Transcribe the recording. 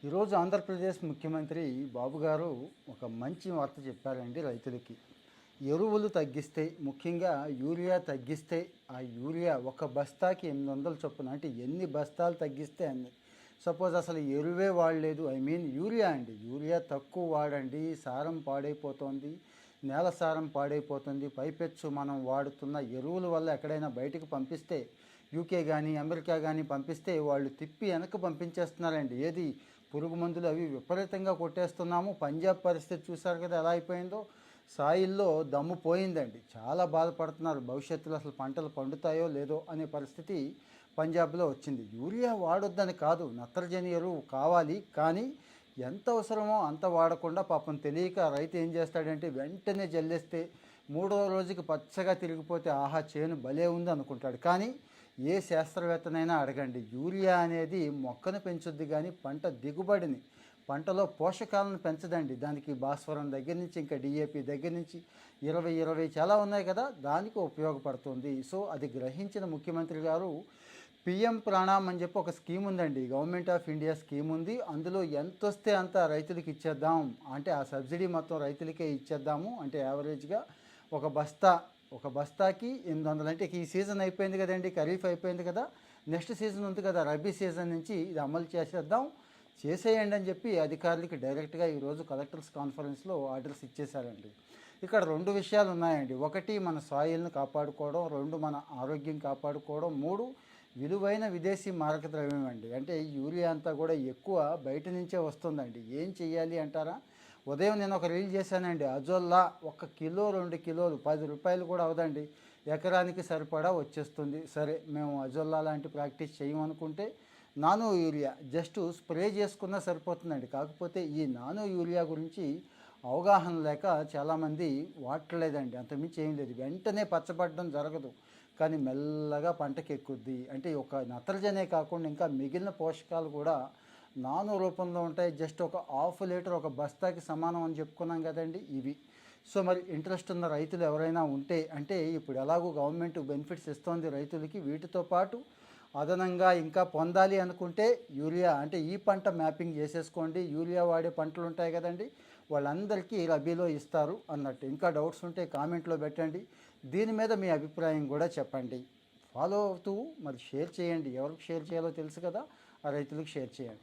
ఈరోజు ఆంధ్రప్రదేశ్ ముఖ్యమంత్రి బాబు గారు ఒక మంచి వార్త చెప్పారండి రైతులకి. ఎరువులు తగ్గిస్తే, ముఖ్యంగా యూరియా తగ్గిస్తే, ఆ యూరియా ఒక బస్తాకి 800 చొప్పున, అంటే ఎన్ని బస్తాలు తగ్గిస్తే అన్ని. సపోజ్ అసలు ఎరువే వాడలేదు, యూరియా అండి, యూరియా తక్కువ వాడండి, సారం పాడైపోతుంది, నేల సారం పాడైపోతుంది. పైపెచ్చు మనం వాడుతున్న ఎరువుల వల్ల ఎక్కడైనా బయటకు పంపిస్తే, యూకే కానీ అమెరికా కానీ పంపిస్తే వాళ్ళు తిప్పి వెనక్కి పంపించేస్తున్నారండి. ఏది, పురుగు మందులు అవి విపరీతంగా కొట్టేస్తున్నాము. పంజాబ్ పరిస్థితి చూశారు కదా ఎలా అయిపోయిందో. సాయిల్లో దమ్ము పోయిందండి, చాలా బాధపడుతున్నారు. భవిష్యత్తులో అసలు పంటలు పండుతాయో లేదో అనే పరిస్థితి పంజాబ్లో వచ్చింది. యూరియా వాడొద్దని కాదు, నత్రజని ఎరువు కావాలి, కానీ ఎంత అవసరమో అంత వాడకుండా పాపం తెలియక రైతు ఏం చేస్తాడంటే వెంటనే జల్లేస్తే మూడో రోజుకి పచ్చగా తిరిగిపోతే ఆహా చేను భలే ఉంది అనుకుంటాడు. కానీ ఏ శాస్త్రవేత్తనైనా అడగండి, యూరియా అనేది మొక్కను పెంచుద్ది కానీ పంట దిగుబడిని, పంటలో పోషకాలను పెంచదండి. దానికి భాస్వరం దగ్గర నుంచి ఇంకా డిఏపి దగ్గర నుంచి 20 చాలా ఉన్నాయి కదా, దానికి ఉపయోగపడుతుంది. సో అది గ్రహించిన ముఖ్యమంత్రి గారు పిఎం ప్రాణామ్ అని చెప్పి ఒక స్కీమ్ ఉందండి, గవర్నమెంట్ ఆఫ్ ఇండియా స్కీమ్ ఉంది. అందులో ఎంత వస్తే అంత రైతులకి ఇచ్చేద్దాం, అంటే ఆ సబ్సిడీ మొత్తం రైతులకే ఇచ్చేద్దాము. అంటే యావరేజ్గా ఒక బస్తా, ఒక బస్తాకి 800, అంటే ఈ సీజన్ అయిపోయింది కదండి, ఖరీఫ్ అయిపోయింది కదా, నెక్స్ట్ సీజన్ ఉంది కదా, రబీ సీజన్ నుంచి ఇది అమలు చేసేద్దాం, చేసేయండి అని చెప్పి అధికారులకి డైరెక్ట్గా ఈరోజు కలెక్టర్స్ కాన్ఫరెన్స్లో ఆర్డర్స్ ఇచ్చేశారండి. ఇక్కడ రెండు విషయాలు ఉన్నాయండి. ఒకటి, మన సాయిల్ని కాపాడుకోవడం, రెండు, మన ఆరోగ్యం కాపాడుకోవడం, మూడు, విలువైన విదేశీ మారక ద్రవ్యం అండి. అంటే యూరియా అంతా కూడా ఎక్కువ బయట నుంచే వస్తుందండి. ఏం చెయ్యాలి అంటారా? ఉదయం నేను ఒక రీల్ చేశానండి, అజొల్లా 1 కిలో 2 కిలోలు 10 రూపాయలు కూడా అవదండి, ఎకరానికి సరిపడా వచ్చేస్తుంది. సరే, మేము అజొల్లా లాంటి ప్రాక్టీస్ చేయమనుకుంటే నానో యూరియా జస్ట్ స్ప్రే చేసుకున్నా సరిపోతుందండి. కాకపోతే ఈ నానో యూరియా గురించి అవగాహన లేక చాలామంది వాడలేదండి, అంతకుమించి ఏం లేదు. వెంటనే పచ్చబడడం జరగదు, కానీ మెల్లగా పంటకి ఎక్కుద్ది. అంటే ఒక నత్రజనే కాకుండా ఇంకా మిగిలిన పోషకాలు కూడా నానో రూపంలో ఉంటాయి. జస్ట్ ఒక ½ లీటర్ ఒక బస్తాకి సమానం అని చెప్పుకున్నాం కదండి ఇవి. సో మరి ఇంట్రెస్ట్ ఉన్న రైతులు ఎవరైనా ఉంటే, అంటే ఇప్పుడు ఎలాగో గవర్నమెంట్ బెనిఫిట్స్ ఇస్తోంది రైతులకి, వీటితో పాటు అదనంగా ఇంకా పొందాలి అనుకుంటే యూరియా, అంటే ఈ పంట మ్యాపింగ్ చేసేసుకోండి. యూరియా వాడే పంటలు ఉంటాయి కదండి, వాళ్ళందరికీ రబీలో ఇస్తారు అన్నట్టు. ఇంకా డౌట్స్ ఉంటే కామెంట్లో పెట్టండి. దీని మీద మీ అభిప్రాయం కూడా చెప్పండి. ఫాలో అవుతూ మరి షేర్ చేయండి, ఎవరికి షేర్ చేయాలో తెలుసు కదా, ఆ రైతులకు షేర్ చేయండి.